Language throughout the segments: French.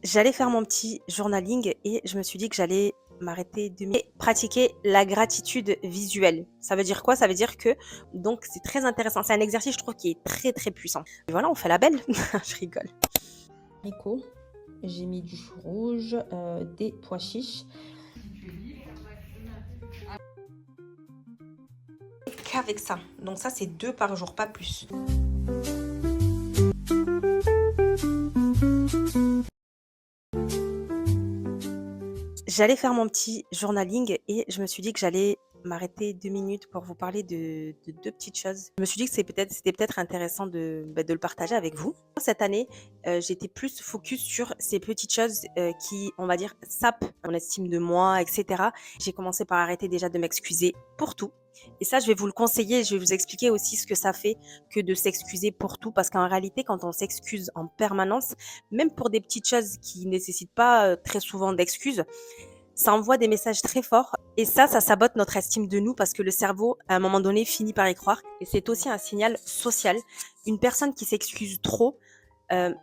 J'allais faire mon petit journaling et je me suis dit que j'allais m'arrêter 2 minutes et pratiquer la gratitude visuelle. Ça veut dire quoi? Ça veut dire que donc c'est très intéressant. C'est un exercice, je trouve, qui est très, très puissant. Et voilà, on fait la belle. Je rigole. Haricots, j'ai mis du chou rouge, des pois chiches. Qu'avec ça. Donc ça, c'est 2 par jour, pas plus. J'allais faire mon petit journaling et je me suis dit que j'allais m'arrêter 2 minutes pour vous parler de 2 petites choses. Je me suis dit que c'était peut-être intéressant de le partager avec vous. Cette année, j'étais plus focus sur ces petites choses, qui, on va dire, sapent mon estime de moi et cetera. J'ai commencé par arrêter déjà de m'excuser pour tout et ça, je vais vous le conseiller. Je vais vous expliquer aussi ce que ça fait que de s'excuser pour tout parce qu'en réalité, quand on s'excuse en permanence, même pour des petites choses qui nécessitent pas, très souvent d'excuses, ça envoie des messages très forts et ça sabote notre estime de nous parce que le cerveau, à un moment donné, finit par y croire et c'est aussi un signal social. Une personne qui s'excuse trop,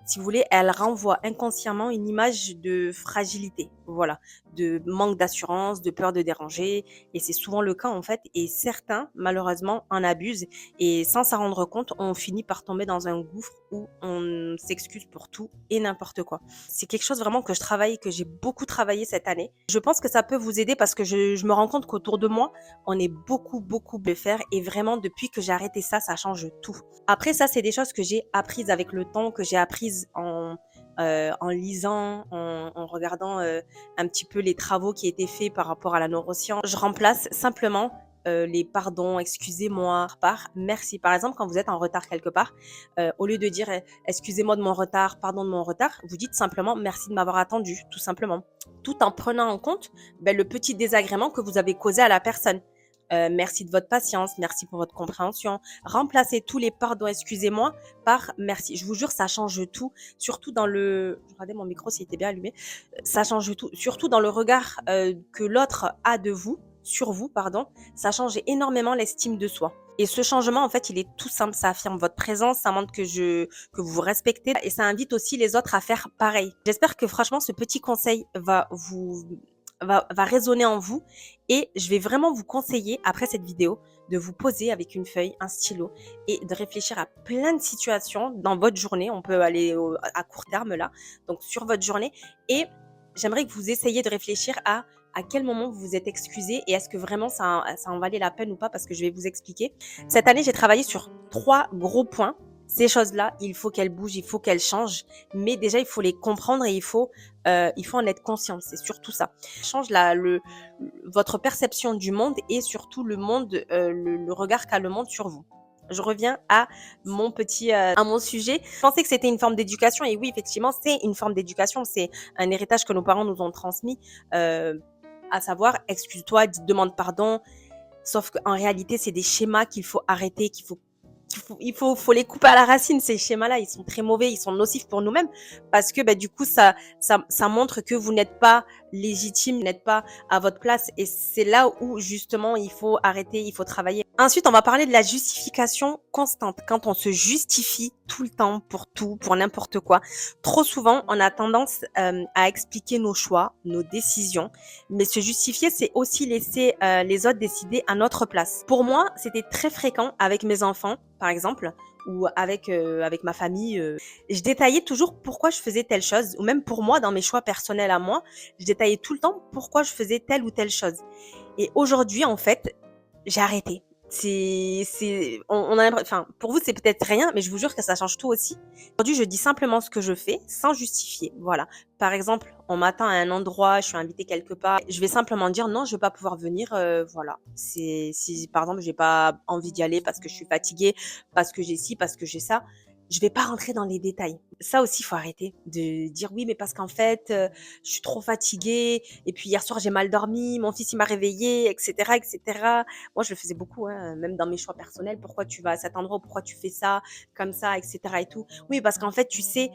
si vous voulez, elle renvoie inconsciemment une image de fragilité, voilà, de manque d'assurance, de peur de déranger et c'est souvent le cas, en fait et certains, malheureusement, en abusent et sans s'en rendre compte, on finit par tomber dans un gouffre où on s'excuse pour tout et n'importe quoi. C'est quelque chose vraiment que je travaille, que j'ai beaucoup travaillé cette année. Je pense que ça peut vous aider parce que je me rends compte qu'autour de moi, on est beaucoup, beaucoup de le faire et vraiment depuis que j'ai arrêté ça change tout. Après ça, c'est des choses que j'ai apprises avec le temps, que j'ai apprises en lisant, en regardant, un petit peu les travaux qui étaient faits par rapport à la neuroscience. Je remplace simplement, les pardons, excusez-moi par merci. Par exemple, quand vous êtes en retard quelque part, au lieu de dire, excusez-moi de mon retard, pardon de mon retard, vous dites simplement merci de m'avoir attendu, tout simplement. Tout en prenant en compte, le petit désagrément que vous avez causé à la personne. Merci de votre patience, merci pour votre compréhension. Remplacez tous les pardons, excusez-moi par merci. Je vous jure, ça change tout, surtout dans le. Je regardais mon micro s'il était bien allumé. Ça change tout, surtout dans le regard que l'autre a de vous, sur vous, pardon. Ça change énormément l'estime de soi. Et ce changement, en fait, il est tout simple. Ça affirme votre présence, ça montre que vous vous respectez et ça invite aussi les autres à faire pareil. J'espère que franchement, ce petit conseil va résonner en vous et je vais vraiment vous conseiller, après cette vidéo, de vous poser avec une feuille, un stylo et de réfléchir à plein de situations dans votre journée. On peut aller à court terme là, donc sur votre journée. Et j'aimerais que vous essayiez de réfléchir à quel moment vous vous êtes excusé et est-ce que vraiment ça en valait la peine ou pas parce que je vais vous expliquer. Cette année, j'ai travaillé sur 3 gros points. Ces choses-là, il faut qu'elles bougent, il faut qu'elles changent, mais déjà, il faut les comprendre et il faut en être conscient. C'est surtout ça. Change votre perception du monde et surtout le monde, le regard qu'a le monde sur vous. Je reviens à à mon sujet. Je pensais que c'était une forme d'éducation et oui, effectivement, c'est une forme d'éducation. C'est un héritage que nos parents nous ont transmis, à savoir excuse-toi, demande pardon. Sauf qu'en réalité, c'est des schémas qu'il faut arrêter, faut les couper à la racine, ces schémas-là. Ils sont très mauvais, ils sont nocifs pour nous-mêmes parce que du coup, ça montre que vous n'êtes pas légitime, vous n'êtes pas à votre place. Et c'est là où, justement, il faut arrêter, il faut travailler. Ensuite, on va parler de la justification constante. Quand on se justifie tout le temps pour tout, pour n'importe quoi. Trop souvent, on a tendance à expliquer nos choix, nos décisions. Mais se justifier, c'est aussi laisser les autres décider à notre place. Pour moi, c'était très fréquent avec mes enfants, par exemple, ou avec ma famille. Je détaillais toujours pourquoi je faisais telle chose, ou même pour moi, dans mes choix personnels à moi, je détaillais tout le temps pourquoi je faisais telle ou telle chose. Et aujourd'hui, en fait, j'ai arrêté. On a enfin, pour vous, c'est peut-être rien, mais je vous jure que ça change tout aussi. Aujourd'hui, je dis simplement ce que je fais sans justifier. Voilà. Par exemple, on m'attend à un endroit, je suis invitée quelque part, je vais simplement dire non, je vais pas pouvoir venir. Voilà. Si par exemple, j'ai pas envie d'y aller parce que je suis fatiguée, parce que j'ai ci, parce que j'ai ça, je vais pas rentrer dans les détails. Ça aussi, il faut arrêter de dire oui, mais parce qu'en fait, je suis trop fatiguée et puis hier soir j'ai mal dormi, mon fils il m'a réveillée, etc., etc. Moi, je le faisais beaucoup, hein, même dans mes choix personnels. Pourquoi tu vas à cet endroit? Pourquoi tu fais ça? Comme ça, etc. et tout. Oui, parce qu'en fait, tu sais,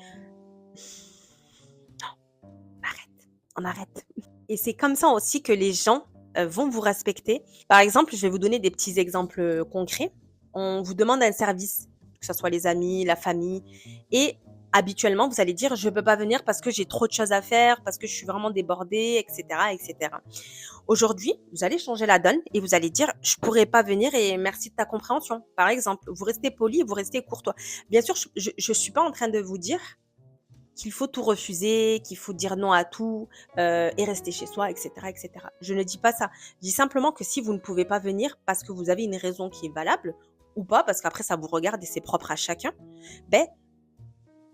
arrête, on arrête. Et c'est comme ça aussi que les gens vont vous respecter. Par exemple, je vais vous donner des petits exemples concrets. On vous demande un service, que ce soit les amis, la famille, et habituellement, vous allez dire: «Je peux pas venir parce que j'ai trop de choses à faire, parce que je suis vraiment débordée» et cetera et cetera. Aujourd'hui, vous allez changer la donne et vous allez dire: «Je pourrais pas venir et merci de ta compréhension». Par exemple, vous restez poli, vous restez courtois. Bien sûr, je suis pas en train de vous dire qu'il faut tout refuser, qu'il faut dire non à tout, et rester chez soi et cetera et cetera. Je ne dis pas ça. Je dis simplement que si vous ne pouvez pas venir parce que vous avez une raison qui est valable ou pas, parce qu'après ça vous regarde et c'est propre à chacun, ben,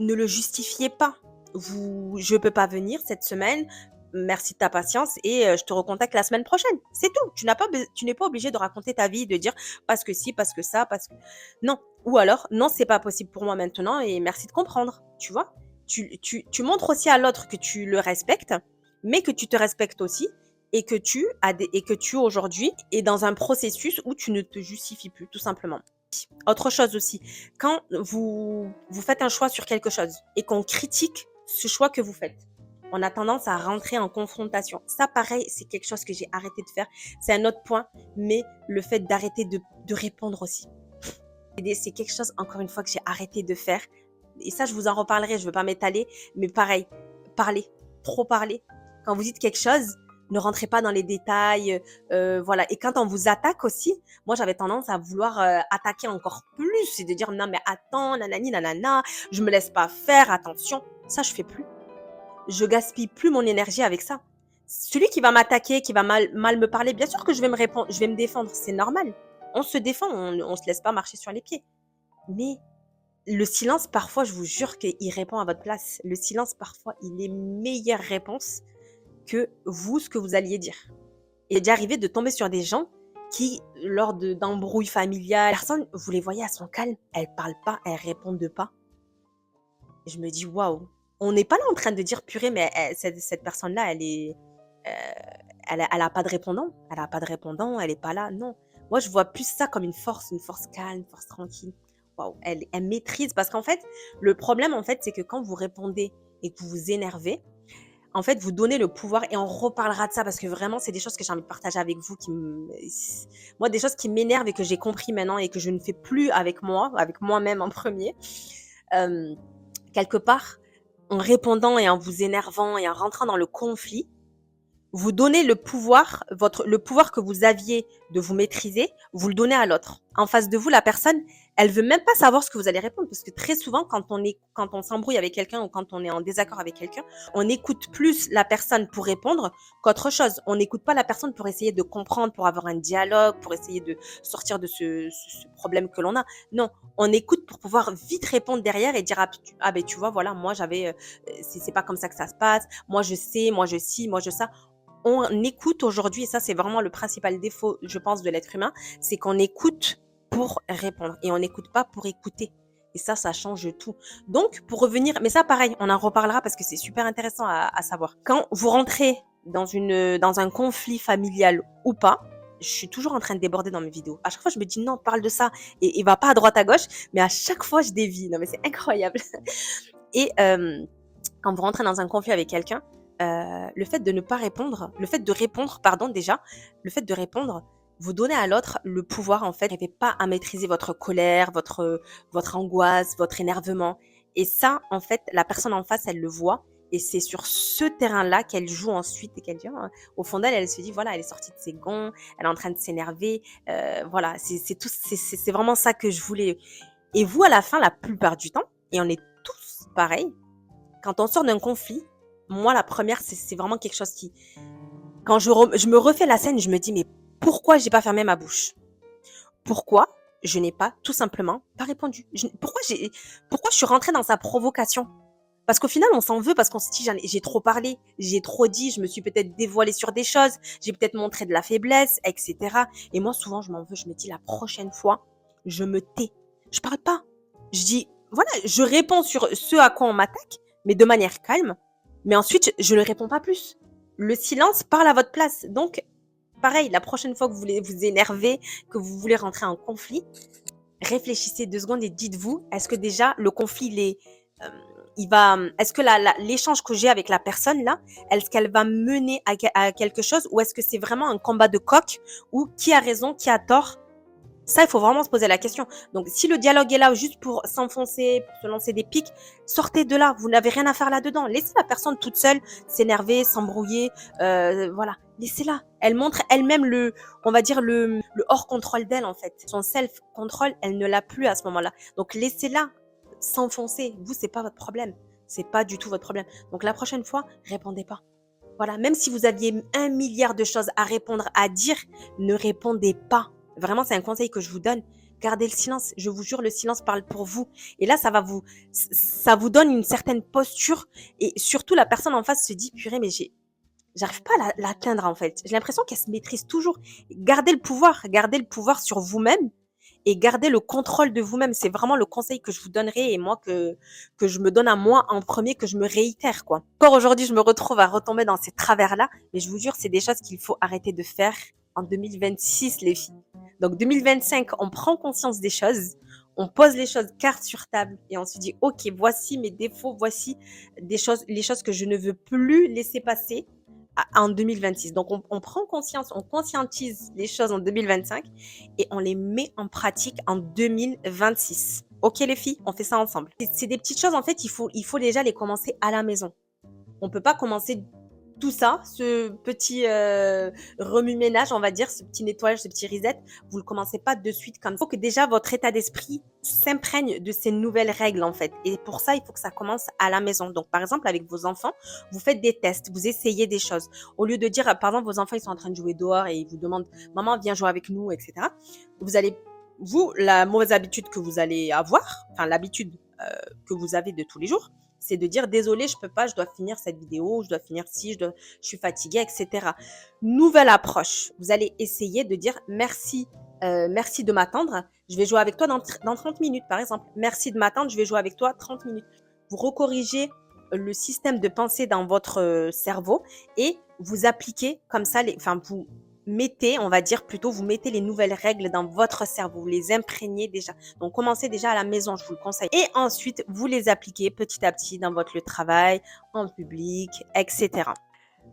ne le justifiez pas. Je peux pas venir cette semaine, merci de ta patience et je te recontacte la semaine prochaine. C'est tout. Tu n'es pas obligé de raconter ta vie, de dire parce que ci, parce que ça, parce que non. Ou alors non, c'est pas possible pour moi maintenant et merci de comprendre. Tu vois? Tu montres aussi à l'autre que tu le respectes, mais que tu te respectes aussi et que tu aujourd'hui es dans un processus où tu ne te justifies plus, tout simplement. Autre chose aussi, quand vous faites un choix sur quelque chose et qu'on critique ce choix que vous faites, on a tendance à rentrer en confrontation. Ça, pareil, c'est quelque chose que j'ai arrêté de faire. C'est un autre point, mais le fait d'arrêter de répondre aussi. C'est quelque chose, encore une fois, que j'ai arrêté de faire. Et ça, je vous en reparlerai, je ne veux pas m'étaler, mais pareil, parler, trop parler. Quand vous dites quelque chose, ne rentrez pas dans les détails, voilà. Et quand on vous attaque aussi, moi j'avais tendance à vouloir attaquer encore plus et de dire non mais attends, nanani nanana, je me laisse pas faire, attention. Ça je fais plus. Je gaspille plus mon énergie avec ça. Celui qui va m'attaquer, qui va mal me parler, bien sûr que je vais me répondre, je vais me défendre, c'est normal. On se défend, on se laisse pas marcher sur les pieds. Mais le silence, parfois, je vous jure qu'il répond à votre place. Le silence, parfois, il est meilleure réponse que vous, ce que vous alliez dire. Il est déjà arrivé de tomber sur des gens qui, lors d'embrouilles familiales, personne, vous les voyez, elles sont calmes, elles parlent pas, elles répondent pas. Et je me dis, waouh, on n'est pas là en train de dire, purée, mais cette personne-là, elle a pas de répondant. Elle a pas de répondant, elle est pas là. Non. Moi, je vois plus ça comme une force calme, une force tranquille. Waouh, elle maîtrise. Parce qu'en fait, le problème, en fait, c'est que quand vous répondez et que vous vous énervez, en fait, vous donnez le pouvoir et on reparlera de ça parce que vraiment, c'est des choses que j'ai envie de partager avec vous moi, des choses qui m'énervent et que j'ai compris maintenant et que je ne fais plus avec moi, avec moi-même en premier. Quelque part, en répondant et en vous énervant et en rentrant dans le conflit, vous donnez le pouvoir que vous aviez de vous maîtriser, vous le donnez à l'autre. En face de vous, la personne, elle veut même pas savoir ce que vous allez répondre parce que très souvent, quand on s'embrouille avec quelqu'un ou quand on est en désaccord avec quelqu'un, on écoute plus la personne pour répondre qu'autre chose. On n'écoute pas la personne pour essayer de comprendre, pour avoir un dialogue, pour essayer de sortir de ce problème que l'on a. Non, on écoute pour pouvoir vite répondre derrière et dire ah ben tu vois voilà moi j'avais c'est pas comme ça que ça se passe. Moi je sais, moi je ci, moi je ça. On écoute aujourd'hui, et ça c'est vraiment le principal défaut, je pense, de l'être humain, c'est qu'on écoute pour répondre et on n'écoute pas pour écouter. Et ça change tout. Donc, pour revenir, mais ça pareil, on en reparlera parce que c'est super intéressant à savoir. Quand vous rentrez dans un conflit familial ou pas, je suis toujours en train de déborder dans mes vidéos. À chaque fois, je me dis non, parle de ça et va pas à droite à gauche, mais à chaque fois, je dévie. Non, mais c'est incroyable. Et quand vous rentrez dans un conflit avec quelqu'un, le fait de ne pas répondre, le fait de répondre, pardon, déjà, le fait de répondre, vous donnez à l'autre le pouvoir, en fait. Vous n'arrivez pas à maîtriser votre colère, votre angoisse, votre énervement. Et ça, en fait, la personne en face, elle le voit. Et c'est sur ce terrain-là qu'elle joue ensuite et qu'elle dit, au fond d'elle, elle se dit, voilà, elle est sortie de ses gonds, elle est en train de s'énerver. Voilà, c'est vraiment ça que je voulais. Et vous, à la fin, la plupart du temps, et on est tous pareils, quand on sort d'un conflit, moi, la première, c'est vraiment quelque chose qui... Quand je me refais la scène, je me dis, mais pourquoi j'ai pas fermé ma bouche? Pourquoi je n'ai pas, tout simplement, pas répondu? Pourquoi je suis rentrée dans sa provocation? Parce qu'au final, on s'en veut parce qu'on se dit, j'ai trop parlé, j'ai trop dit, je me suis peut-être dévoilée sur des choses, j'ai peut-être montré de la faiblesse, etc. Et moi, souvent, je m'en veux, je me dis, la prochaine fois, je me tais. Je parle pas. Je dis, voilà, je réponds sur ce à quoi on m'attaque, mais de manière calme. Mais ensuite, je ne réponds pas plus. Le silence parle à votre place. Donc, pareil, la prochaine fois que vous voulez vous énerver, que vous voulez rentrer en conflit, réfléchissez 2 secondes et dites-vous, est-ce que déjà le conflit, est-ce que l'échange que j'ai avec la personne là, est-ce qu'elle va mener à quelque chose ou est-ce que c'est vraiment un combat de coq où qui a raison, qui a tort? Ça, il faut vraiment se poser la question. Donc, si le dialogue est là juste pour s'enfoncer, pour se lancer des pics, sortez de là. Vous n'avez rien à faire là-dedans. Laissez la personne toute seule s'énerver, s'embrouiller. Voilà. Laissez-la. Elle montre elle-même on va dire, le hors contrôle d'elle, en fait. Son self-control, elle ne l'a plus à ce moment-là. Donc, laissez-la s'enfoncer. Vous, c'est pas votre problème. C'est pas du tout votre problème. Donc, la prochaine fois, répondez pas. Voilà. Même si vous aviez 1 milliard de choses à répondre, à dire, ne répondez pas. Vraiment, c'est un conseil que je vous donne. Gardez le silence. Je vous jure, le silence parle pour vous. Et là, ça vous donne une certaine posture. Et surtout, la personne en face se dit, purée, mais j'arrive pas à l'atteindre, en fait. J'ai l'impression qu'elle se maîtrise toujours. Gardez le pouvoir sur vous-même et gardez le contrôle de vous-même. C'est vraiment le conseil que je vous donnerai et moi, que je me donne à moi en premier, que je me réitère, quoi. Encore aujourd'hui, je me retrouve à retomber dans ces travers-là. Mais je vous jure, c'est des choses qu'il faut arrêter de faire en 2026, les filles. Donc 2025, on prend conscience des choses, on pose les choses carte sur table et on se dit, OK, voici mes défauts, voici les choses que je ne veux plus laisser passer en 2026. Donc on prend conscience, on conscientise les choses en 2025 et on les met en pratique en 2026. OK les filles, on fait ça ensemble. C'est des petites choses, en fait, il faut déjà les commencer à la maison. On peut pas commencer tout ça, ce petit remue-ménage, on va dire, ce petit nettoyage, ce petit reset, vous le commencez pas de suite comme ça. Il faut que déjà votre état d'esprit s'imprègne de ces nouvelles règles, en fait. Et pour ça, il faut que ça commence à la maison. Donc, par exemple, avec vos enfants, vous faites des tests, vous essayez des choses. Au lieu de dire, par exemple, vos enfants, ils sont en train de jouer dehors et ils vous demandent, maman, viens jouer avec nous, etc. La mauvaise habitude que vous allez avoir, enfin, l'habitude que vous avez de tous les jours, c'est de dire désolé, je peux pas, je dois finir cette vidéo, je dois finir ci, je suis fatiguée, etc. Nouvelle approche. Vous allez essayer de dire merci, merci de m'attendre. Je vais jouer avec toi dans 30 minutes, par exemple. Merci de m'attendre, je vais jouer avec toi 30 minutes. Vous recorrigez le système de pensée dans votre cerveau et vous appliquez comme ça, vous mettez, on va dire plutôt, vous mettez les nouvelles règles dans votre cerveau, vous les imprégnez déjà. Donc, commencez déjà à la maison, je vous le conseille. Et ensuite, vous les appliquez petit à petit dans votre lieu de travail, en public, etc.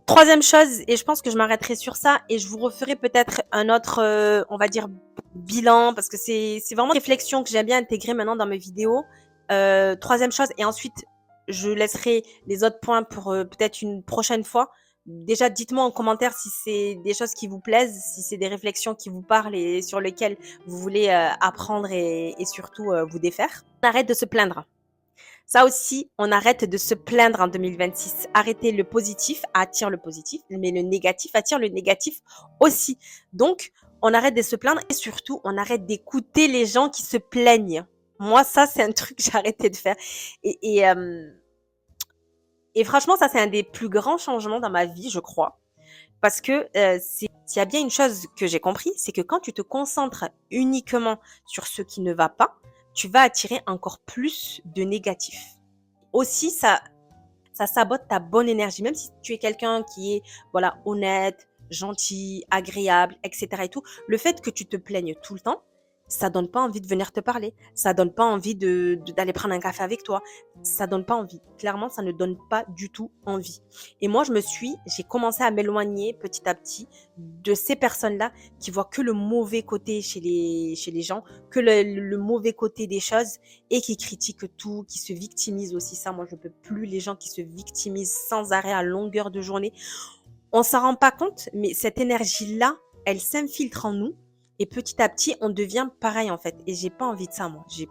Troisième chose, et je pense que je m'arrêterai sur ça, et je vous referai peut-être un autre, on va dire, bilan, parce que c'est vraiment une réflexion que j'aime bien intégrer maintenant dans mes vidéos. Troisième chose, et ensuite, je laisserai les autres points pour peut-être une prochaine fois. Déjà, dites-moi en commentaire si c'est des choses qui vous plaisent, si c'est des réflexions qui vous parlent et sur lesquelles vous voulez apprendre et surtout vous défaire. On arrête de se plaindre. Ça aussi, on arrête de se plaindre en 2026. Arrêtez, le positif attire le positif, mais le négatif attire le négatif aussi. Donc, on arrête de se plaindre et surtout, on arrête d'écouter les gens qui se plaignent. Moi, ça, c'est un truc que j'ai arrêté de faire. Et franchement, ça, c'est un des plus grands changements dans ma vie, je crois. Parce que s'il y a bien une chose que j'ai compris, c'est que quand tu te concentres uniquement sur ce qui ne va pas, tu vas attirer encore plus de négatif. Aussi, ça sabote ta bonne énergie. Même si tu es quelqu'un qui est voilà honnête, gentil, agréable, etc. et tout, le fait que tu te plaignes tout le temps, ça donne pas envie de venir te parler. Ça donne pas envie d'aller prendre un café avec toi. Ça donne pas envie. Clairement, ça ne donne pas du tout envie. Et moi, j'ai commencé à m'éloigner petit à petit de ces personnes-là qui voient que le mauvais côté chez les gens, que le mauvais côté des choses et qui critiquent tout, qui se victimisent aussi. Ça, moi, je peux plus les gens qui se victimisent sans arrêt à longueur de journée. On s'en rend pas compte, mais cette énergie-là, elle s'infiltre en nous. Et petit à petit, on devient pareil, en fait. Et j'ai pas envie de ça, moi. J'ai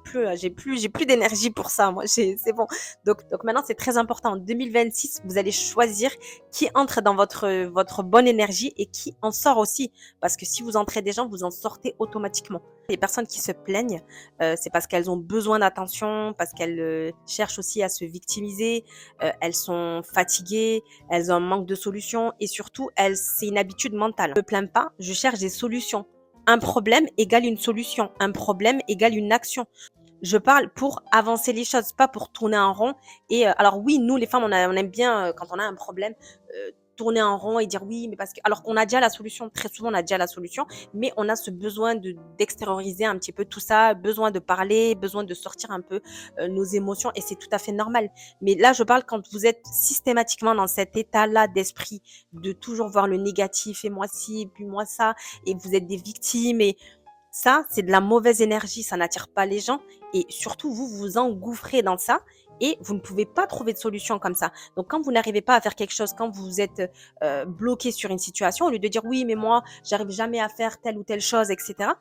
plus d'énergie pour ça, moi. C'est bon. Donc maintenant, c'est très important. En 2026, vous allez choisir qui entre dans votre bonne énergie et qui en sort aussi. Parce que si vous entrez des gens, vous en sortez automatiquement. Les personnes qui se plaignent, c'est parce qu'elles ont besoin d'attention, parce qu'elles cherchent aussi à se victimiser, elles sont fatiguées, elles ont un manque de solutions et surtout, c'est une habitude mentale. Je me plains pas, je cherche des solutions. Un problème égale une solution. Un problème égale une action. Je parle pour avancer les choses, pas pour tourner en rond. Et alors oui, nous les femmes, on aime bien quand on a un problème tourner en rond et dire oui, mais alors qu'on a déjà la solution. Très souvent, on a déjà la solution, mais on a ce besoin d'extérioriser un petit peu tout ça, besoin de parler, besoin de sortir un peu nos émotions, et c'est tout à fait normal. Mais là, je parle quand vous êtes systématiquement dans cet état-là d'esprit, de toujours voir le négatif, et moi ci, et puis moi ça, et vous êtes des victimes, et Ça, c'est de la mauvaise énergie, ça n'attire pas les gens et surtout vous, vous vous engouffrez dans ça et vous ne pouvez pas trouver de solution comme ça. Donc quand vous n'arrivez pas à faire quelque chose, quand vous êtes, bloqué sur une situation, au lieu de dire: «Oui, mais moi, j'arrive jamais à faire telle ou telle chose» et cetera,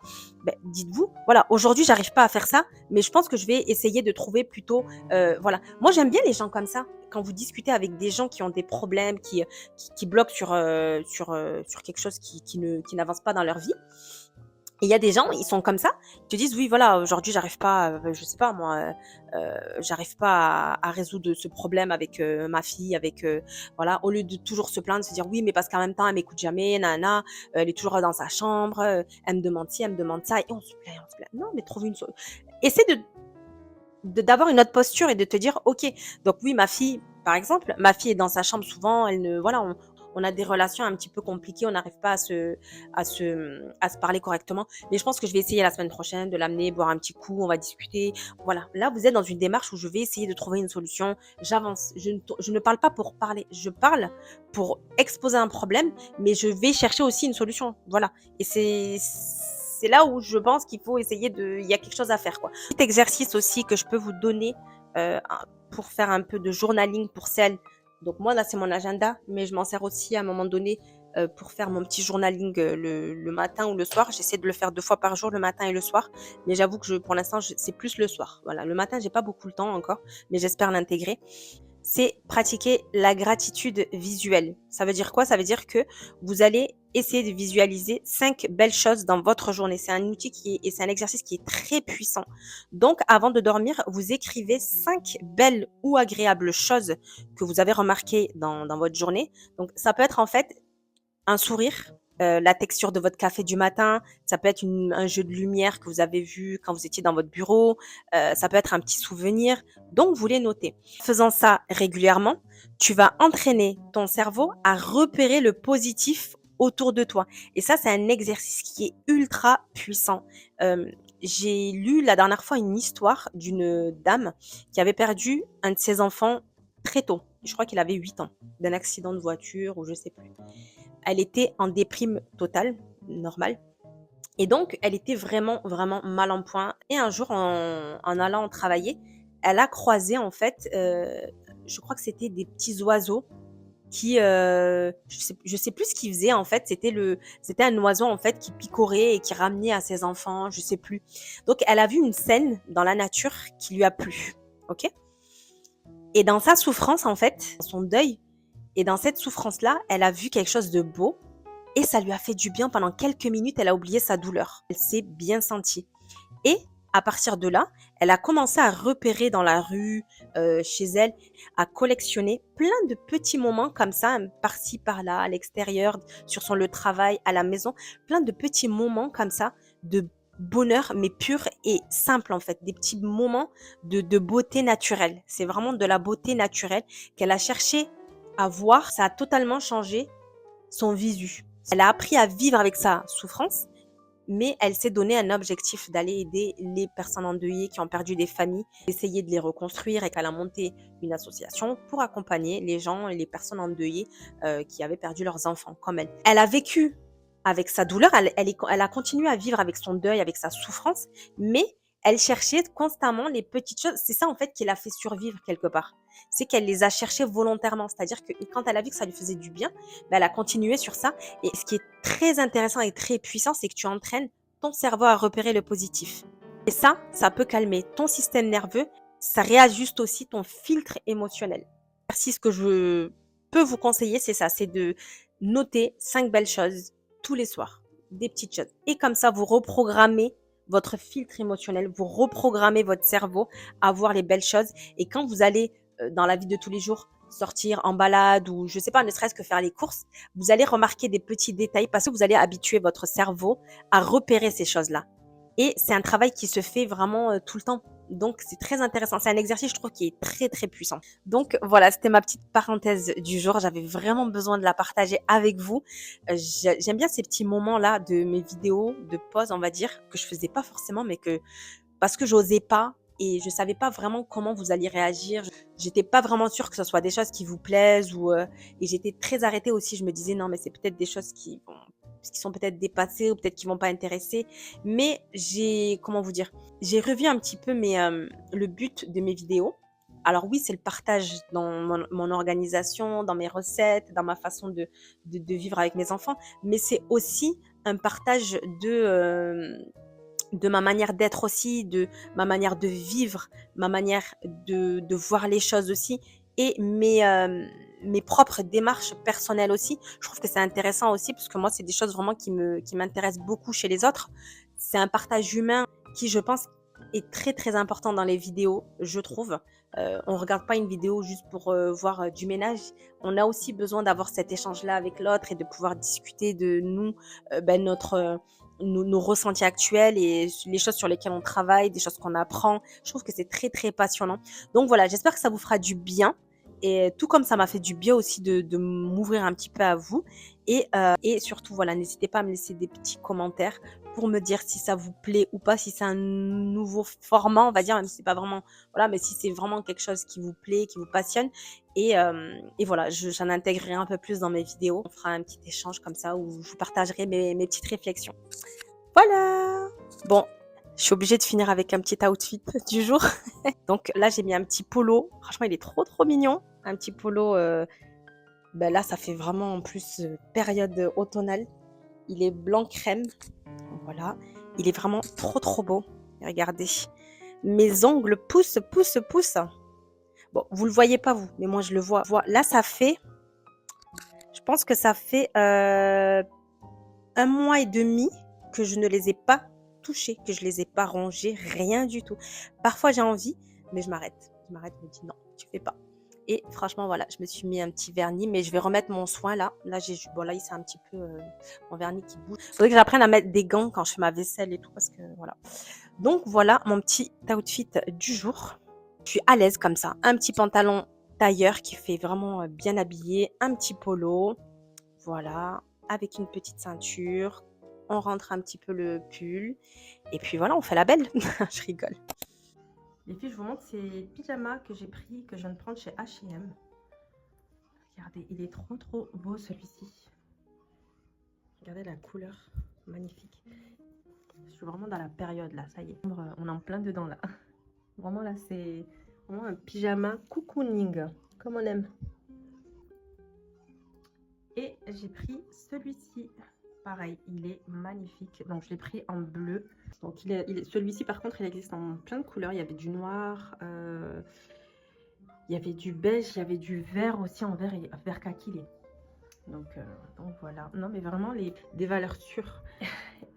dites-vous: «Voilà, aujourd'hui, j'arrive pas à faire ça, mais je pense que je vais essayer de trouver plutôt, voilà». Moi, j'aime bien les gens comme ça. Quand vous discutez avec des gens qui ont des problèmes, qui bloquent sur quelque chose qui n'avance pas dans leur vie. Et il y a des gens, ils sont comme ça, ils te disent: «Oui, voilà, aujourd'hui, j'arrive pas, je sais pas moi, j'arrive pas à résoudre ce problème avec, ma fille, avec, voilà». Au lieu de toujours se plaindre, se dire: «Oui, mais parce qu'en même temps, elle m'écoute jamais, nin elle est toujours dans sa chambre, elle me demande ci, elle me demande ça» et on se plaint, on se plaint. Non, mais trouve une solution. Essaie d'avoir une autre posture et de te dire: «OK, donc oui, ma fille», par exemple, ma fille est dans sa chambre souvent, elle ne voilà, on a des relations un petit peu compliquées, on n'arrive pas à se parler correctement. Mais je pense que je vais essayer la semaine prochaine de l'amener boire un petit coup, on va discuter. Voilà, là, vous êtes dans une démarche où je vais essayer de trouver une solution. J'avance, je ne parle pas pour parler, je parle pour exposer un problème, mais je vais chercher aussi une solution. Voilà, et c'est là où je pense qu'il faut essayer il y a quelque chose à faire, quoi. Petit exercice aussi que je peux vous donner, pour faire un peu de journaling pour celles, donc moi là c'est mon agenda, mais je m'en sers aussi à un moment donné, pour faire mon petit journaling, le matin ou le soir. J'essaie de le faire 2 fois par jour, le matin et le soir, mais j'avoue que pour l'instant c'est plus le soir. Voilà, le matin j'ai pas beaucoup le temps encore, mais j'espère l'intégrer. C'est pratiquer la gratitude visuelle. Ça veut dire quoi? Ça veut dire que vous allez essayer de visualiser 5 belles choses dans votre journée. C'est un outil et c'est un exercice qui est très puissant. Donc, avant de dormir, vous écrivez 5 belles ou agréables choses que vous avez remarquées dans votre journée. Donc, ça peut être en fait un sourire, la texture de votre café du matin, ça peut être un jeu de lumière que vous avez vu quand vous étiez dans votre bureau, ça peut être un petit souvenir, donc vous les notez. En faisant ça régulièrement, tu vas entraîner ton cerveau à repérer le positif autour de toi et ça, c'est un exercice qui est ultra puissant. J'ai lu la dernière fois une histoire d'une dame qui avait perdu un de ses enfants très tôt. Je crois qu'il avait 8 ans, d'un accident de voiture ou je sais plus. Elle était en déprime totale, normale. Et donc, elle était vraiment, vraiment mal en point. Et un jour, en allant travailler, elle a croisé, en fait, je crois que c'était des petits oiseaux qui, je sais plus ce qu'ils faisaient, en fait. C'était un oiseau, en fait, qui picorait et qui ramenait à ses enfants, je sais plus. Donc, elle a vu une scène dans la nature qui lui a plu. OK? Et dans sa souffrance, en fait, son deuil, et dans cette souffrance-là, elle a vu quelque chose de beau et ça lui a fait du bien. Pendant quelques minutes, elle a oublié sa douleur. Elle s'est bien sentie. Et à partir de là, elle a commencé à repérer dans la rue, chez elle, à collectionner plein de petits moments comme ça, par-ci, par-là, à l'extérieur, sur son lieu de travail, à la maison, plein de petits moments comme ça de bonheur, mais pur et simple en fait, des petits moments de beauté naturelle. C'est vraiment de la beauté naturelle qu'elle a cherché à voir. Ça a totalement changé son visu. Elle a appris à vivre avec sa souffrance, mais elle s'est donné un objectif d'aller aider les personnes endeuillées qui ont perdu des familles, essayer de les reconstruire, et qu'elle a monté une association pour accompagner les gens et les personnes endeuillées qui avaient perdu leurs enfants comme elle. Elle a vécu avec sa douleur, elle a continué à vivre avec son deuil, avec sa souffrance, mais elle cherchait constamment les petites choses. C'est ça en fait qui l'a fait survivre quelque part. C'est qu'elle les a cherchées volontairement. C'est-à-dire que quand elle a vu que ça lui faisait du bien, elle a continué sur ça. Et ce qui est très intéressant et très puissant, c'est que tu entraînes ton cerveau à repérer le positif. Et ça peut calmer ton système nerveux. Ça réajuste aussi ton filtre émotionnel. L'exercice que je peux vous conseiller, c'est ça, c'est de noter 5 belles choses tous les soirs, des petites choses. Et comme ça, vous reprogrammez votre filtre émotionnel, vous reprogrammez votre cerveau à voir les belles choses. Et quand vous allez dans la vie de tous les jours sortir en balade ou je sais pas, ne serait-ce que faire les courses, vous allez remarquer des petits détails parce que vous allez habituer votre cerveau à repérer ces choses-là. Et c'est un travail qui se fait vraiment tout le temps. Donc, c'est très intéressant. C'est un exercice, je trouve, qui est très, très puissant. Donc, voilà, c'était ma petite parenthèse du jour. J'avais vraiment besoin de la partager avec vous. J'aime bien ces petits moments-là de mes vidéos de pause, on va dire, que je faisais pas forcément, mais parce que j'osais pas et je savais pas vraiment comment vous alliez réagir. J'étais pas vraiment sûre que ce soit des choses qui vous plaisent et j'étais très arrêtée aussi. Je me disais, non, mais c'est peut-être des choses qui vont parce qu'ils sont peut-être dépassés ou peut-être qu'ils vont pas intéresser. Mais comment vous dire? J'ai revu un petit peu le but de mes vidéos. Alors oui, c'est le partage dans mon organisation, dans mes recettes, dans ma façon de vivre avec mes enfants, mais c'est aussi un partage de ma manière d'être aussi, de ma manière de vivre, ma manière de voir les choses aussi et mes propres démarches personnelles aussi. Je trouve que c'est intéressant aussi parce que moi, c'est des choses vraiment qui m'intéressent beaucoup chez les autres. C'est un partage humain qui, je pense, est très, très important dans les vidéos, je trouve. On regarde pas une vidéo juste pour, voir, du ménage. On a aussi besoin d'avoir cet échange-là avec l'autre et de pouvoir discuter de nous, nos ressentis actuels et les choses sur lesquelles on travaille, des choses qu'on apprend. Je trouve que c'est très, très passionnant. Donc voilà, j'espère que ça vous fera du bien et tout comme ça m'a fait du bien aussi de m'ouvrir un petit peu à vous et surtout, voilà, n'hésitez pas à me laisser des petits commentaires pour me dire si ça vous plaît ou pas, si c'est un nouveau format, on va dire, même si c'est pas vraiment voilà, mais si c'est vraiment quelque chose qui vous plaît, qui vous passionne et voilà, j'en intégrerai un peu plus dans mes vidéos. On fera un petit échange comme ça où je vous partagerai mes petites réflexions. Voilà! Bon, je suis obligée de finir avec un petit outfit du jour. Donc là, j'ai mis un petit polo. Franchement, il est trop, trop mignon. Un petit polo, là, ça fait vraiment en plus période automnale. Il est blanc crème. Voilà. Il est vraiment trop, trop beau. Regardez. Mes ongles poussent, poussent, poussent. Bon, vous le voyez pas vous, mais moi je le vois. Là, je pense que ça fait 1 mois et demi que je ne les ai pas touchés, que je les ai pas rongés, rien du tout. Parfois j'ai envie, mais je m'arrête. Je me dis non, tu fais pas. Et franchement, voilà, je me suis mis un petit vernis, mais je vais remettre mon soin là. Là, là, c'est un petit peu mon vernis qui bouge. Faudrait que j'apprenne à mettre des gants quand je fais ma vaisselle et tout, parce que voilà. Donc voilà mon petit outfit du jour. Je suis à l'aise comme ça. Un petit pantalon tailleur qui fait vraiment bien habillé, un petit polo, voilà, avec une petite ceinture. On rentre un petit peu le pull et puis voilà, on fait la belle. Je rigole. Les filles, je vous montre ces pyjamas que j'ai pris, que je viens de prendre chez H&M. Regardez, il est trop trop beau celui-ci. Regardez la couleur, magnifique. Je suis vraiment dans la période là, ça y est. On est en plein dedans là. Vraiment là, c'est vraiment un pyjama cocooning, comme on aime. Et j'ai pris celui-ci. Pareil, il est magnifique. Donc, je l'ai pris en bleu. Donc, celui-ci, par contre, il existe en plein de couleurs. Il y avait du noir, il y avait du beige, il y avait du vert aussi en vert et vert kaki. Donc voilà. Non, mais vraiment, des valeurs sûres.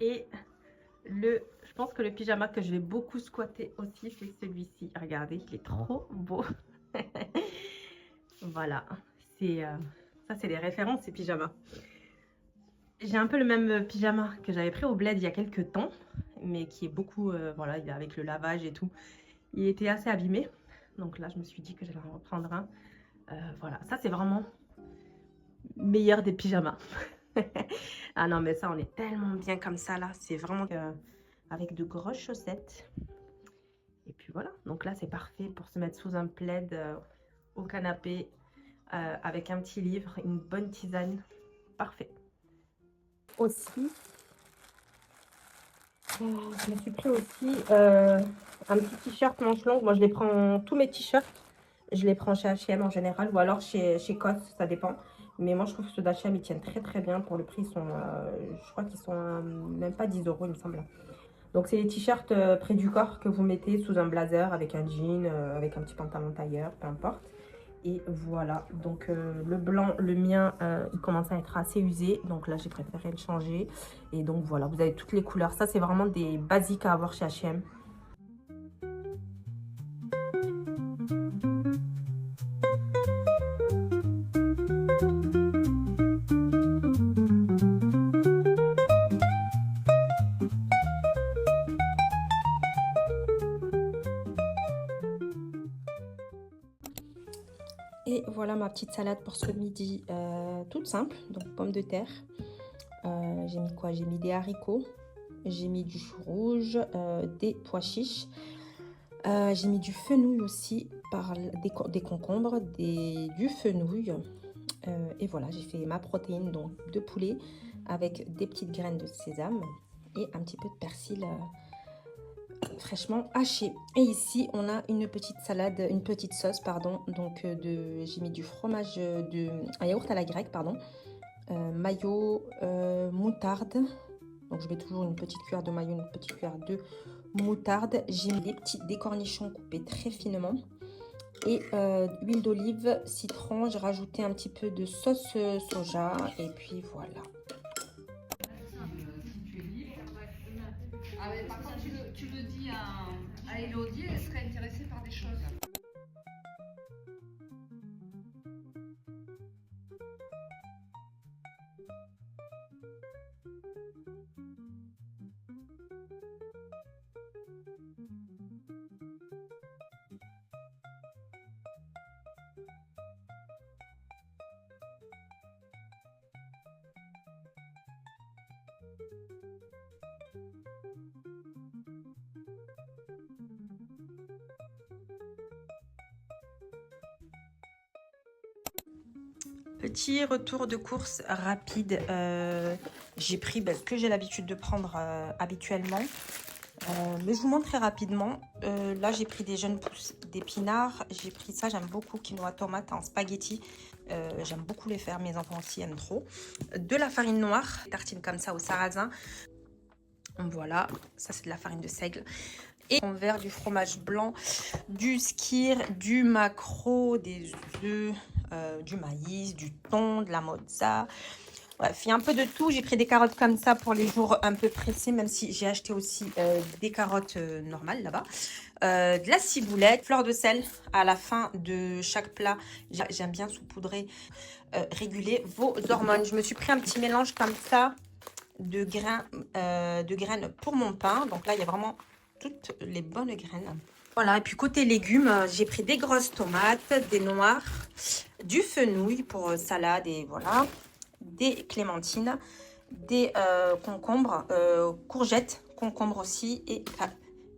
Et je pense que le pyjama que je vais beaucoup squatter aussi, c'est celui-ci. Regardez, il est trop beau. Voilà. Ça, c'est les références, ces pyjamas. J'ai un peu le même pyjama que j'avais pris au Bled il y a quelques temps, mais qui est beaucoup, voilà, avec le lavage et tout, il était assez abîmé. Donc là, je me suis dit que j'allais en reprendre un. Voilà, ça c'est vraiment meilleur des pyjamas. Ah non, mais ça, on est tellement bien comme ça là. C'est vraiment avec de grosses chaussettes. Et puis voilà, donc là, c'est parfait pour se mettre sous un plaid au canapé avec un petit livre, une bonne tisane. Parfait. Aussi, je me suis pris aussi un petit t-shirt manche longue. Moi, je les prends, tous mes t-shirts, je les prends chez H&M en général ou alors chez COS, ça dépend. Mais moi, je trouve que ceux d'H&M, ils tiennent très très bien. Pour le prix, je crois qu'ils sont même pas 10 €, il me semble. Donc, c'est les t-shirts près du corps que vous mettez sous un blazer avec un jean, avec un petit pantalon tailleur, peu importe. Et voilà, donc le blanc, le mien, il commence à être assez usé. Donc là, j'ai préféré le changer. Et donc voilà, vous avez toutes les couleurs. Ça, c'est vraiment des basiques à avoir chez H&M. Et voilà ma petite salade pour ce midi, toute simple, donc pommes de terre. J'ai mis quoi? J'ai mis des haricots, j'ai mis du chou rouge, des pois chiches. J'ai mis du fenouil aussi, des concombres, du fenouil. Et voilà, j'ai fait ma protéine donc de poulet avec des petites graines de sésame et un petit peu de persil fraîchement haché. Et ici on a une petite salade, une petite sauce pardon, donc j'ai mis du fromage un yaourt à la grecque pardon, mayo, moutarde, donc je mets toujours une petite cuillère de mayo, une petite cuillère de moutarde. J'ai mis des cornichons coupés très finement et huile d'olive, citron. J'ai rajouté un petit peu de sauce soja et puis voilà. Ah, mais par contre, tu le dis à Elodie, elle serait intéressée par des choses. Petit retour de course rapide. J'ai pris ce que j'ai l'habitude de prendre habituellement. Mais je vous montre très rapidement. Là, j'ai pris des jeunes pousses d'épinards. J'ai pris ça, j'aime beaucoup, quinoa tomate en spaghetti. J'aime beaucoup les faire, mes enfants aussi aiment trop. De la farine noire, tartine comme ça au sarrasin. Voilà, ça c'est de la farine de seigle. Et un verre du fromage blanc, du skyr, du maquereau, des œufs, du maïs, du thon, de la mozza. Bref, il y a un peu de tout. J'ai pris des carottes comme ça pour les jours un peu pressés, même si j'ai acheté aussi des carottes normales là-bas. De la ciboulette, fleur de sel à la fin de chaque plat. J'aime bien saupoudrer, réguler vos hormones. Je me suis pris un petit mélange comme ça de graines pour mon pain. Donc là, il y a vraiment toutes les bonnes graines. Voilà, et puis côté légumes, j'ai pris des grosses tomates, des noires, du fenouil pour salade et voilà, des clémentines, des concombres, courgettes, concombres aussi et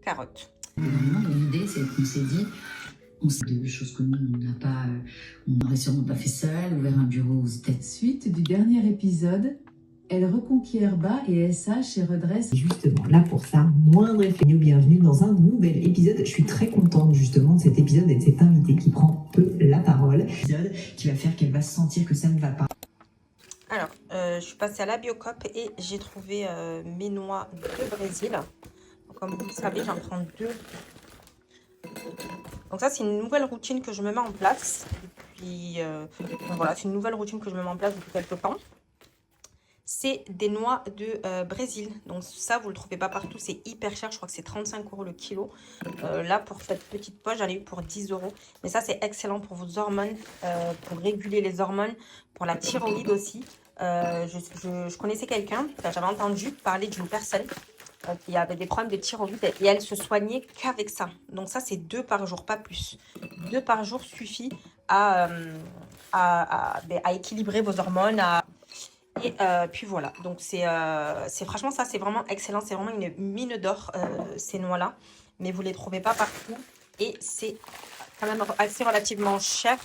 carottes. Vraiment, l'idée, c'est qu'on s'est dit, on sait de choses que nous, on n'aurait sûrement pas fait seul, ouvert un bureau aux États-Unis. Suite du dernier épisode, elle reconquiert bas et SH et redresse. Justement, là pour ça, moindre effet. Bienvenue dans un nouvel épisode. Je suis très contente justement de cet épisode et de cet invité qui prend peu la parole. Épisode qui va faire qu'elle va sentir que ça ne va pas. Alors, je suis passée à la Biocop et j'ai trouvé mes noix de Brésil. Donc, comme vous le savez, j'en prends 2. Donc ça, c'est une nouvelle routine que je me mets en place. Et puis, voilà, c'est une nouvelle routine que je me mets en place depuis quelques temps. C'est des noix de Brésil. Donc ça, vous ne le trouvez pas partout. C'est hyper cher. Je crois que c'est 35 € le kilo. Là, pour cette petite poche, j'en ai eu pour 10 €. Mais ça, c'est excellent pour vos hormones, pour réguler les hormones, pour la thyroïde aussi. Je connaissais quelqu'un, j'avais entendu parler d'une personne qui avait des problèmes de thyroïde et elle se soignait qu'avec ça. Donc ça, c'est 2 par jour, pas plus. 2 par jour suffit à équilibrer vos hormones, et puis voilà, donc c'est franchement ça, c'est vraiment excellent, c'est vraiment une mine d'or ces noix-là, mais vous les trouvez pas partout et c'est quand même assez relativement cher,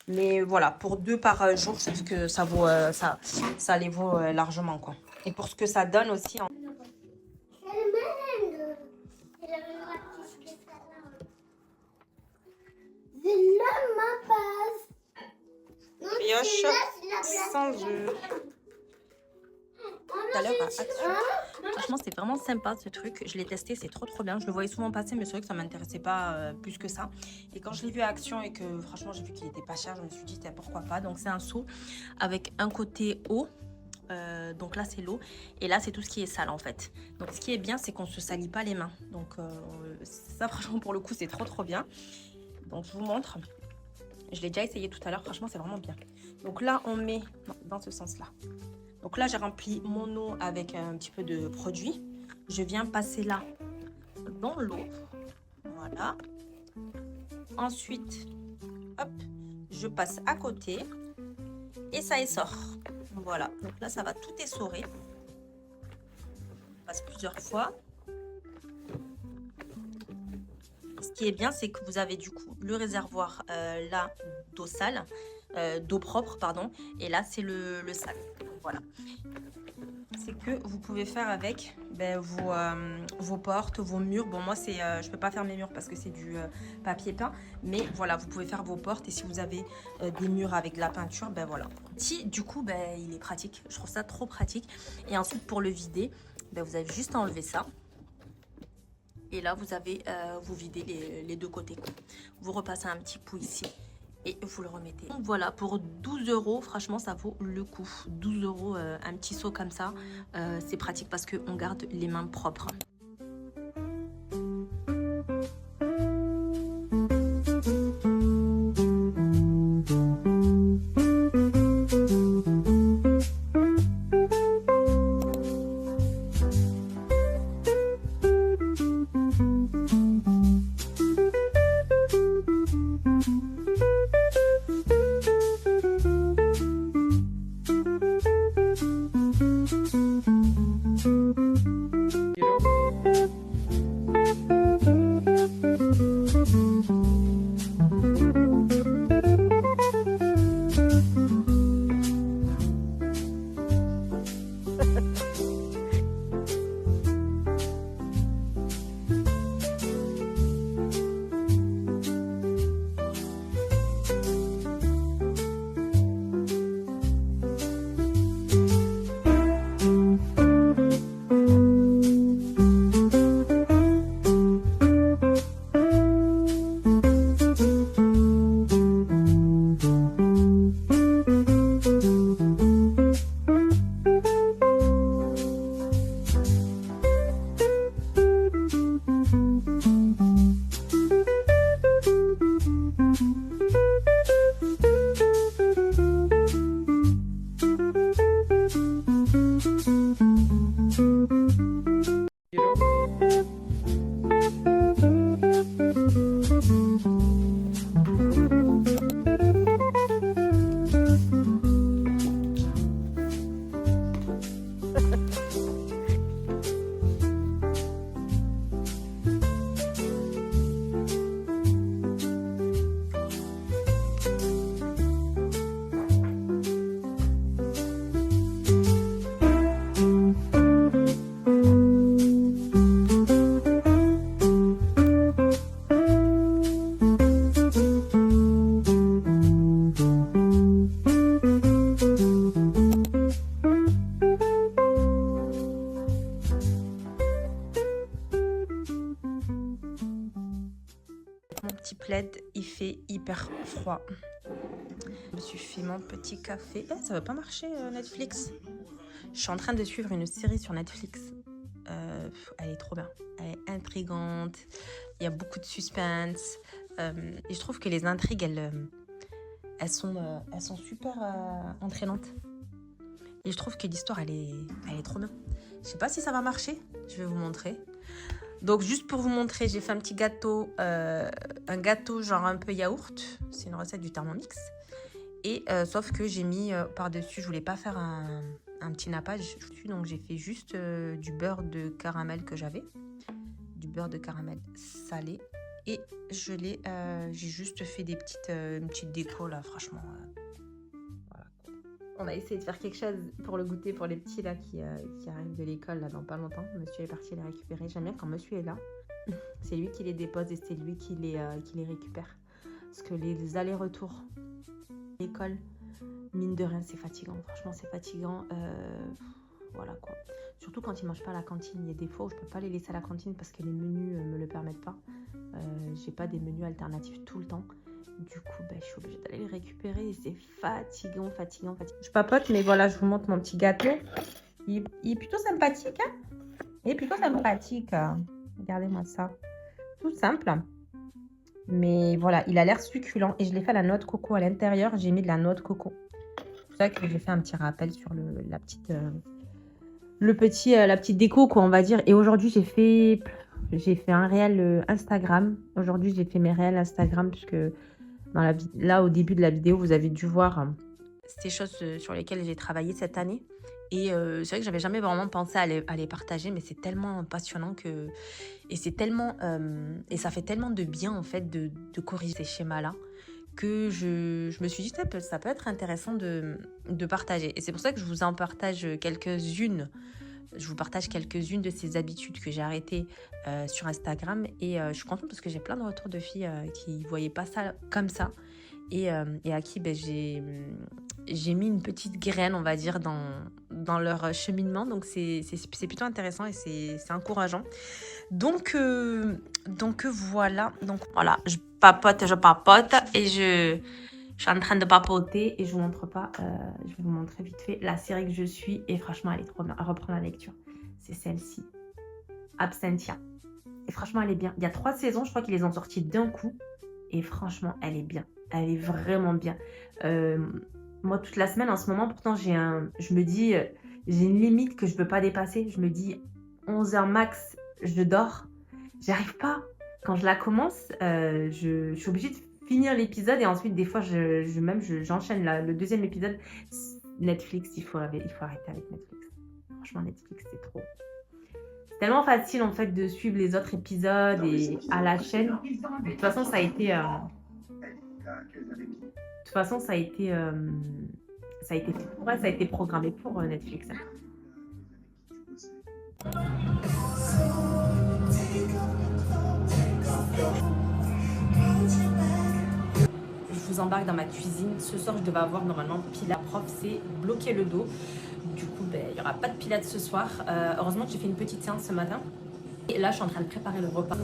mais voilà, pour 2 par jour, je trouve que ça vaut ça les vaut largement quoi. Et pour ce que ça donne aussi en brioche sans œufs. Tout à l'heure à Action. Franchement, c'était vraiment sympa ce truc. Je l'ai testé, c'est trop bien. Je le voyais souvent passer, mais c'est vrai que ça m'intéressait pas plus que ça. Et quand je l'ai vu à Action et que franchement, j'ai vu qu'il était pas cher, je me suis dit pourquoi pas. Donc, c'est un seau avec un côté eau. Donc là, c'est l'eau. Et là, c'est tout ce qui est sale en fait. Donc, ce qui est bien, c'est qu'on se salit pas les mains. Donc, ça, franchement, pour le coup, c'est trop bien. Donc, je vous montre. Je l'ai déjà essayé tout à l'heure. Franchement, c'est vraiment bien. Donc là, on met dans ce sens-là. Donc là, j'ai rempli mon eau avec un petit peu de produit. Je viens passer là dans l'eau. Voilà. Ensuite, hop, je passe à côté et ça essore. Voilà. Donc là, ça va tout essorer. On passe plusieurs fois. Ce qui est bien, c'est que vous avez du coup le réservoir là d'eau sale. d'eau propre, pardon. Et là, c'est le sale. Voilà. C'est que vous pouvez faire avec vos portes, vos murs. Bon, moi, je peux pas faire mes murs parce que c'est du papier peint. Mais voilà, vous pouvez faire vos portes. Et si vous avez des murs avec de la peinture, ben voilà. Du coup, il est pratique. Je trouve ça trop pratique. Et ensuite, pour le vider, vous avez juste à enlever ça. Et là, vous videz les deux côtés. Vous repassez un petit coup ici. Et vous le remettez. Donc voilà, pour 12 €, franchement, ça vaut le coup. 12 €, un petit seau comme ça, c'est pratique parce qu'on garde les mains propres. Petit plaid, il fait hyper froid. Je me suis fait mon petit café. Ça va pas marcher Netflix. Je suis en train de suivre une série sur Netflix. Elle est trop bien. Elle est intrigante. Il y a beaucoup de suspense. Et je trouve que les intrigues, elles sont super entraînantes. Et je trouve que l'histoire, elle est trop bien. Je sais pas si ça va marcher. Je vais vous montrer. Donc, juste pour vous montrer, j'ai fait un petit gâteau, un gâteau genre un peu yaourt. C'est une recette du Thermomix. Et sauf que j'ai mis par-dessus, je voulais pas faire un petit nappage. Donc, j'ai fait juste du beurre de caramel que j'avais. Du beurre de caramel salé. Et j'ai juste fait une petite déco là, franchement. Voilà. On a essayé de faire quelque chose pour le goûter pour les petits là qui arrivent de l'école là dans pas longtemps. Monsieur est parti les récupérer. J'aime bien quand monsieur est là. C'est lui qui les dépose et c'est lui qui les récupère. Parce que les allers-retours à l'école, mine de rien, c'est fatigant. Franchement, c'est fatigant. Voilà quoi. Surtout quand ils mangent pas à la cantine. Il y a des fois où je peux pas les laisser à la cantine parce que les menus me le permettent pas. J'ai pas des menus alternatifs tout le temps. Du coup, je suis obligée d'aller les récupérer et c'est fatigant. Je papote, mais voilà, je vous montre mon petit gâteau. Il est plutôt sympathique, hein. Regardez-moi ça. Tout simple. Mais voilà, il a l'air succulent. Et je l'ai fait à la noix de coco. À l'intérieur, j'ai mis de la noix de coco. C'est pour ça que j'ai fait un petit rappel sur la petite déco, quoi, on va dire. Et aujourd'hui, j'ai fait un réel Instagram. Aujourd'hui, j'ai fait mes réels Instagram puisque là, au début de la vidéo, vous avez dû voir ces choses sur lesquelles j'ai travaillé cette année. Et c'est vrai que j'avais jamais vraiment pensé à les partager, mais c'est tellement passionnant et ça fait tellement de bien en fait de corriger ces schémas-là que je me suis dit ça peut être intéressant de partager. Et c'est pour ça que je vous en partage quelques-unes. Je vous partage quelques-unes de ces habitudes que j'ai arrêtées sur Instagram. Et je suis contente parce que j'ai plein de retours de filles qui ne voyaient pas ça comme ça. Et à qui j'ai mis une petite graine, on va dire, dans leur cheminement. Donc, c'est plutôt intéressant et c'est encourageant. Donc, voilà. Donc, voilà, je papote et je suis en train de papoter et je vous montre pas. Je vais vous montrer vite fait la série que je suis. Et franchement, elle est trop bien. À reprendre la lecture. C'est celle-ci. Absentia. Et franchement, elle est bien. Il y a 3 saisons, je crois qu'ils les ont sorties d'un coup. Et franchement, elle est bien. Elle est vraiment bien. Moi, toute la semaine, en ce moment, pourtant, je me dis, j'ai une limite que je ne peux pas dépasser. Je me dis, 11 heures max, je dors. J'arrive pas. Quand je la commence, je suis obligée de finir l'épisode et ensuite, des fois, j'enchaîne le deuxième épisode. Netflix, il faut arrêter avec Netflix. Franchement, Netflix, c'est trop. C'est tellement facile, en fait, de suivre les autres épisodes et à la chaîne. De toute façon, ça a été... ça a été programmé pour Netflix. Je vous embarque dans ma cuisine. Ce soir, je devais avoir normalement Pilates. La prof s'est bloqué le dos. Du coup, il n'y aura pas de Pilates ce soir. Heureusement que j'ai fait une petite séance ce matin. Et là, je suis en train de préparer le repas.